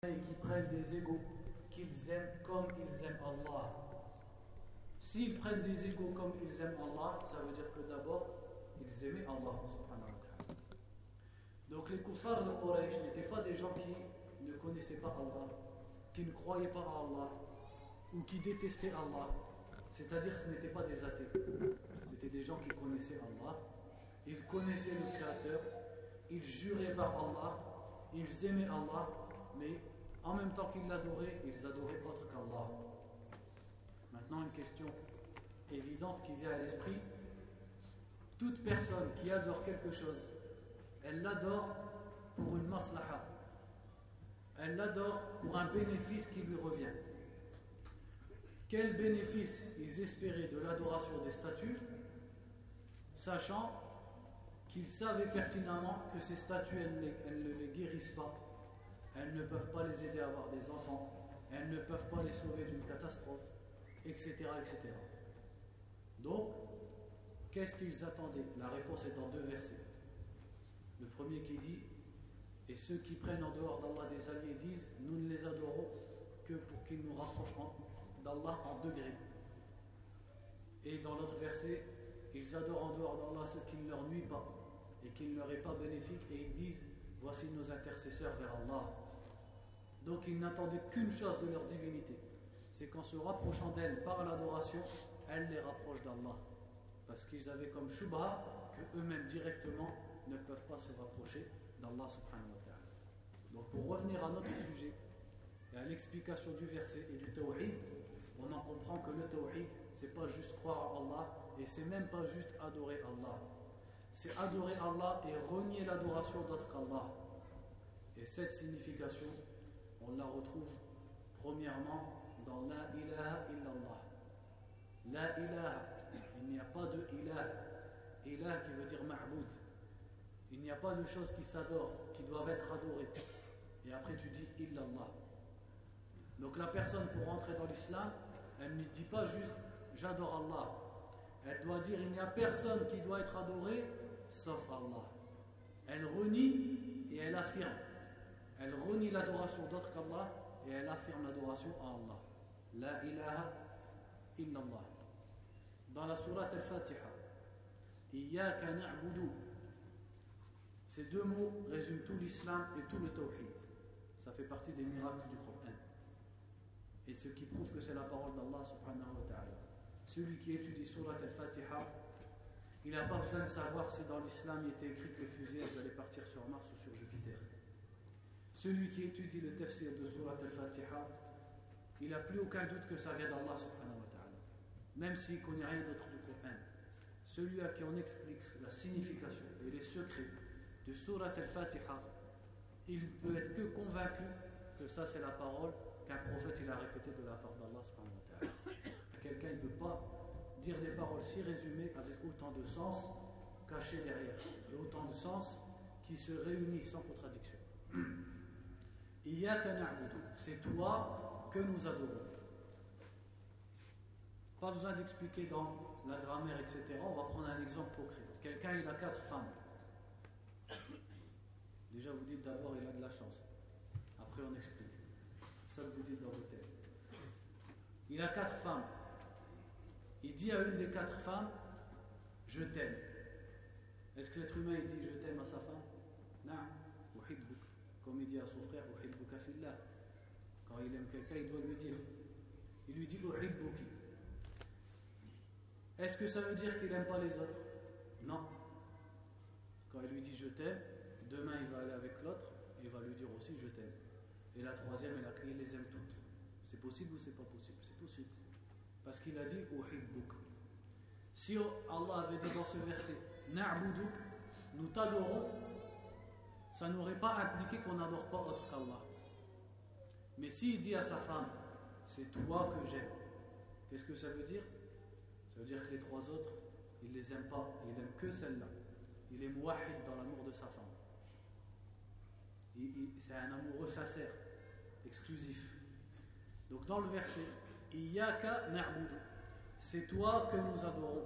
et qui prennent des égaux qu'ils aiment comme ils aiment Allah. S'ils prennent des égaux comme ils aiment Allah, ça veut dire que d'abord, ils aimaient Allah subhanahu wa ta'ala. Donc les kuffars de Quraysh n'étaient pas des gens qui ne connaissaient pas Allah, qui ne croyaient pas à Allah, ou qui détestaient Allah. C'est-à-dire que ce n'étaient pas des athées. C'était des gens qui connaissaient Allah, ils connaissaient le Créateur, ils juraient par Allah, ils aimaient Allah, mais en même temps qu'ils l'adoraient, ils adoraient autre qu'Allah. Maintenant, une question évidente qui vient à l'esprit. Toute personne qui adore quelque chose, elle l'adore pour une maslaha. Elle l'adore pour un bénéfice qui lui revient. Quel bénéfice ils espéraient de l'adoration des statues, sachant qu'ils savaient pertinemment que ces statues, elles ne les guérissent pas, elles ne peuvent pas les aider à avoir des enfants, elles ne peuvent pas les sauver d'une catastrophe, etc., etc. Donc, qu'est-ce qu'ils attendaient? La réponse est dans deux versets. Le premier qui dit: et ceux qui prennent en dehors d'Allah des alliés disent: nous ne les adorons que pour qu'ils nous rapprochent d'Allah en degrés. Et dans l'autre verset, ils adorent en dehors d'Allah ce qui ne leur nuit pas et qui ne leur est pas bénéfique, et ils disent: voici nos intercesseurs vers Allah. Donc ils n'attendaient qu'une chose de leur divinité, c'est qu'en se rapprochant d'elle par l'adoration, elle les rapproche d'Allah, parce qu'ils avaient comme shubha que eux-mêmes directement ne peuvent pas se rapprocher d'Allah subhanahu wa ta'ala. Donc pour revenir à notre sujet et à l'explication du verset et du tawhid, on en comprend que le tawhid, c'est pas juste croire à Allah, et c'est même pas juste adorer Allah. C'est adorer Allah et renier l'adoration d'autre qu'Allah. Et cette signification, on la retrouve premièrement dans La ilaha illallah. La ilaha, il n'y a pas de ilah. Ilah qui veut dire ma'boud. Il n'y a pas de choses qui s'adorent, qui doivent être adorées. Et après tu dis illallah. Donc la personne, pour rentrer dans l'islam, elle ne dit pas juste j'adore Allah. Elle doit dire il n'y a personne qui doit être adoré sauf Allah. Elle renie et elle affirme. Elle renie l'adoration d'autre qu'Allah et elle affirme l'adoration à Allah. La ilaha illallah. Dans la sourate Al-Fatiha, Iyyaka na'budu. Ces deux mots résument tout l'islam et tout le tawhid. Ça fait partie des miracles du Coran. Et ce qui prouve que c'est la parole d'Allah subhanahu wa ta'ala. Celui qui étudie Surat al-Fatiha, il n'a pas besoin de savoir si dans l'islam il était écrit que les fusées allaient partir sur Mars ou sur Jupiter. Celui qui étudie le tafsir de Surat al-Fatiha, il n'a plus aucun doute que ça vient d'Allah subhanahu wa ta'ala, même s'il ne connaît rien d'autre du Coran. Celui à qui on explique la signification et les secrets de Surat al-Fatiha, il peut être que convaincu que ça c'est la parole qu'un prophète il a répété de la part d'Allah subhanahu wa ta'ala. Quelqu'un ne peut pas dire des paroles si résumées avec autant de sens cachés derrière, et autant de sens qui se réunissent sans contradiction. Iyyaka na'budu, c'est toi que nous adorons. Pas besoin d'expliquer dans la grammaire, etc. On va prendre un exemple concret. Quelqu'un il a 4 femmes. Déjà vous dites d'abord il a de la chance. Après on explique. Ça vous dites dans vos têtes. Il a 4 femmes. Il dit à une des 4 femmes: je t'aime. Est-ce que l'être humain il dit je t'aime à sa femme? Non. Uhibbuk. Comme il dit à son frère: uhibbuka fillah. Quand il aime quelqu'un, il doit lui dire. Il lui dit uhibbuki. Est-ce que ça veut dire qu'il n'aime pas les autres? Non. Quand il lui dit je t'aime, demain il va aller avec l'autre et il va lui dire aussi je t'aime. Et la troisième, il les aime toutes. C'est possible ou c'est pas possible? C'est possible. Parce qu'il a dit uhibbuk. Si Allah avait dit dans ce verset na'buduk, nous t'adorons, ça n'aurait pas impliqué qu'on n'adore pas autre qu'Allah. Mais s'il dit à sa femme c'est toi que j'aime, qu'est-ce que ça veut dire? Ça veut dire que les 3 autres, il les aime pas, il n'aime que celle-là. Il est muwahid dans l'amour de sa femme. C'est un amoureux sincère, exclusif. Donc dans le verset Iyyaka na'budu, c'est toi que nous adorons.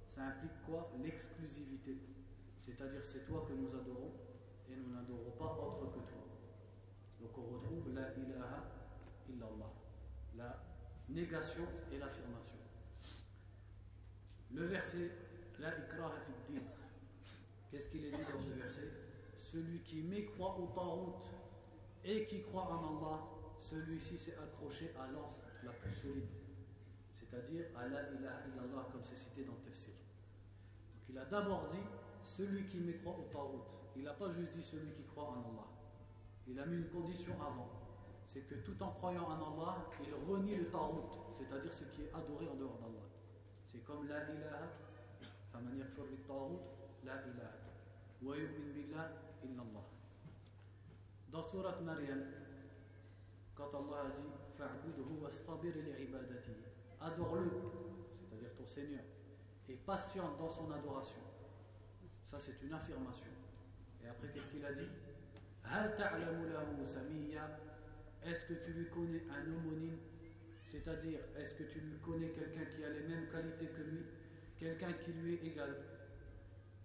Ça implique quoi? L'exclusivité. C'est-à-dire c'est toi que nous adorons et nous n'adorons pas autre que toi. Donc on retrouve la ilaha illallah, la négation et l'affirmation. Le verset la ikraha fi din. Qu'est-ce qu'il est dit dans ce verset? Celui qui mécroit au tarout et qui croit en Allah, celui-ci s'est accroché à l'anse la plus solide, c'est-à-dire à la ilaha illallah, comme c'est cité dans le tafsir. Donc il a d'abord dit celui qui mécroit au tarout. Il n'a pas juste dit celui qui croit en Allah. Il a mis une condition avant, c'est que tout en croyant en Allah, il renie le tarout, c'est-à-dire ce qui est adoré en dehors d'Allah. C'est comme la ilaha, faman yakfur bit tarout, la ilaha, wa yu'min billah illallah. Dans Surat Maryam, quand Allah a dit fa'budhu wastabir li'ibadatihi, adore-le, c'est-à-dire ton Seigneur, et patiente dans son adoration. Ça c'est une affirmation. Et après qu'est-ce qu'il a dit? Hal ta'lamu lahu samiyya, est-ce que tu lui connais un homonyme? C'est-à-dire, est-ce que tu lui connais quelqu'un qui a les mêmes qualités que lui, quelqu'un qui lui est égal?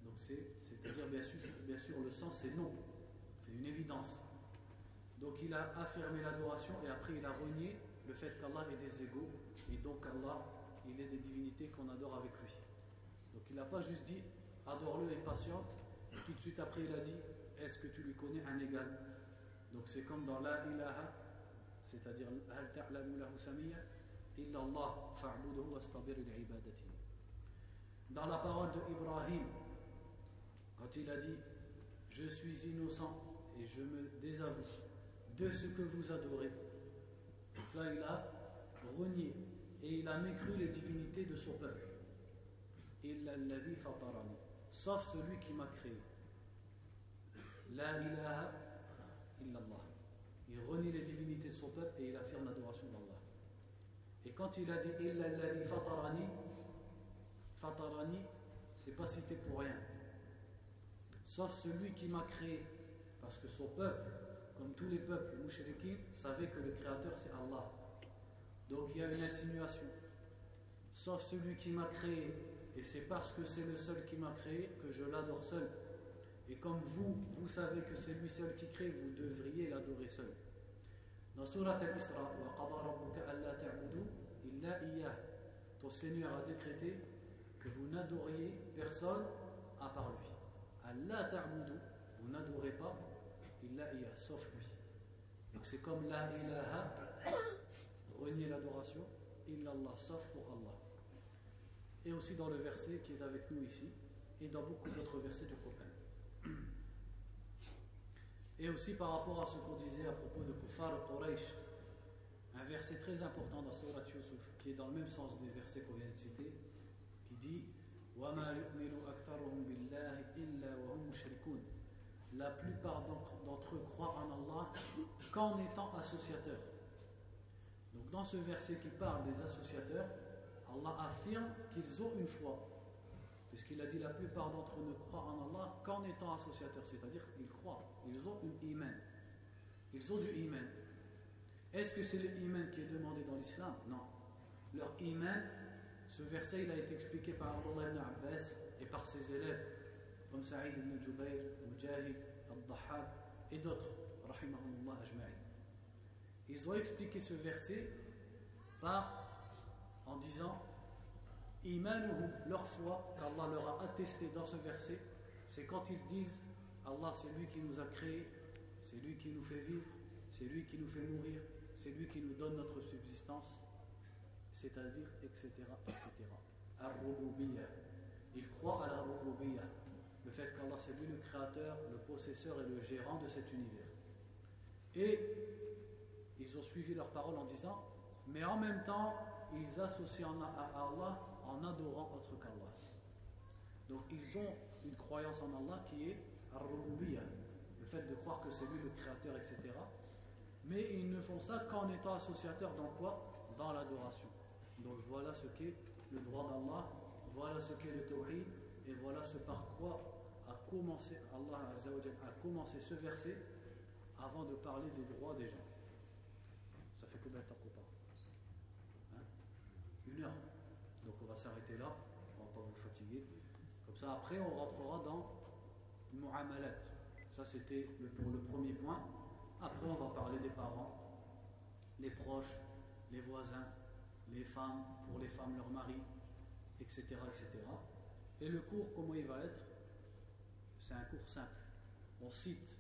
Donc c'est-à-dire bien sûr le sens c'est non, c'est une évidence. Donc il a affirmé l'adoration et après il a renié le fait qu'Allah ait des égaux et donc Allah il est des divinités qu'on adore avec lui. Donc il n'a pas juste dit adore-le et patiente, et tout de suite après il a dit est-ce que tu lui connais un égal? Donc c'est comme dans la ilaha, c'est-à-dire hal ta'lamu lahu samiyya illa Allah fa'buduhu wastabir li'ibadatihi. Dans la parole de Ibrahim, quand il a dit je suis innocent et je me désavoue de ce que vous adorez, donc là il a renié et il a mécru les divinités de son peuple. Illa alladhi fatarani, sauf celui qui m'a créé. La ilaha illallah. Il renie les divinités de son peuple et il affirme l'adoration d'Allah. Et quand il a dit illa alladhi fatarani, fatarani, c'est pas cité pour rien. Sauf celui qui m'a créé, parce que son peuple, comme tous les peuples mouchriquins, savait que le créateur c'est Allah. Donc il y a une insinuation. Sauf celui qui m'a créé, et c'est parce que c'est le seul qui m'a créé que je l'adore seul. Et comme vous savez que c'est lui seul qui crée, vous devriez l'adorer seul. Dans Surat Al-Isra, wa qada rabbuka alla ta'budu illa iyyah, ton Seigneur a décrété que vous n'adoriez personne à part lui. Allah ta'budu, vous n'adorez pas illa iyyah, sauf lui. Donc c'est comme la ilaha, renier l'adoration, illallah, sauf pour Allah. Et aussi dans le verset qui est avec nous ici, et dans beaucoup d'autres versets du Coran. Et aussi par rapport à ce qu'on disait à propos de Kuffar Quraysh, un verset très important dans Surat Yusuf, qui est dans le même sens des versets qu'on vient de citer, qui dit وَمَا يُؤْمِنُ أَكْثَرُهُمْ بِاللَّهِ إِلَّا وَهُمْ مُشْرِكُونَ. La plupart d'entre eux croient en Allah qu'en étant associateurs. Donc dans ce verset qui parle des associateurs, Allah affirme qu'ils ont une foi, puisqu'il a dit la plupart d'entre eux ne croient en Allah qu'en étant associateurs, c'est-à-dire ils croient, ils ont une iman, ils ont du iman. Est-ce que c'est le iman qui est demandé dans l'islam? Non. Leur iman, ce verset il a été expliqué par Abdullah ibn Abbas et par ses élèves comme Saïd ibn Jubayr, Mujahid, Al-Dahhak et d'autres, rahimahumullah ajma'in. Ils ont expliqué ce verset en disant imanuhum, leur foi qu'Allah leur a attesté dans ce verset, c'est quand ils disent Allah c'est lui qui nous a créés, c'est lui qui nous fait vivre, c'est lui qui nous fait mourir, c'est lui qui nous donne notre subsistance, c'est-à-dire etc. Ar-Rububiyyah, ils croient à la Rububiyyah, le fait qu'Allah c'est lui le créateur, le possesseur et le gérant de cet univers. Et ils ont suivi leurs paroles en disant mais en même temps ils associent à Allah en adorant autre qu'Allah. Donc ils ont une croyance en Allah qui est Ar-Rububiyyah, le fait de croire que c'est lui le créateur, etc. Mais ils ne font ça qu'en étant associateurs dans quoi? Dans l'adoration. Donc voilà ce qu'est le droit d'Allah, voilà ce qu'est le tawhid, et voilà ce par quoi a commencé Allah Azza wa Jalla a commencé ce verset avant de parler des droits des gens. Ça fait combien de temps qu'on parle? 1 heure. Donc on va s'arrêter là, on ne va pas vous fatiguer. Comme ça après on rentrera dans Mu'amalat. Ça c'était pour le premier point. Après, on va parler des parents, les proches, les voisins, les femmes, pour les femmes, leurs maris, etc., etc. Et le cours, comment il va être? C'est un cours simple. On cite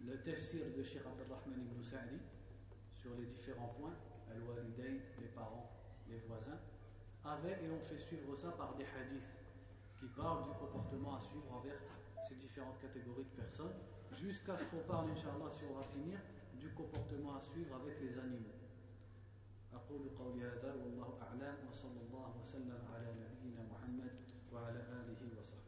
le tafsir de Cheikh Abdelrahman ibn Sa'di sur les différents points, al-walidayn, les parents, les voisins, et on fait suivre ça par des hadiths qui parlent du comportement à suivre envers ces différentes catégories de personnes, jusqu'à ce qu'on parle, Inch'Allah, si on va finir, du comportement à suivre avec les animaux. أقول قولي هذا والله أعلم وصلى الله وسلم على نبينا محمد وعلى آله وصحبه.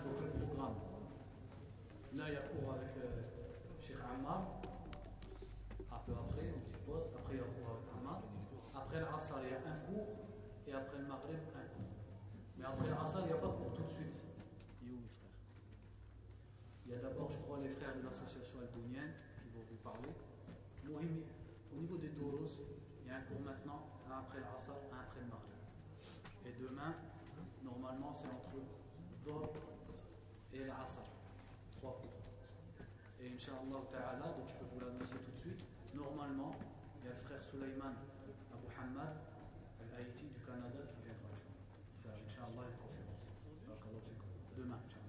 Donc le programme, là il y a cours avec Cheikh Ammar, un peu après, une petite pause, après il y a cours avec Ammar, après l'Asr il y a un cours, et après le Maghrib un cours. Mais après l'Asr il n'y a pas de cours tout de suite. Il y a où mes frères? Il y a d'abord, je crois, les frères de l'association Al-Bounienne qui vont vous parler. Mohimi, au niveau des Douros, il y a un cours maintenant, un après l'Asr, un après le Maghrib. Et demain, normalement c'est entre Dhuhr et l'Asr, 3 cours. Et Inch'Allah Ta'ala, donc je peux vous l'annoncer tout de suite, normalement, il y a le frère Sulaiman Abu Hamad Al-Haïti du Canada qui viendra faire Inch'Allah une conférence. Demain, Inch'Allah.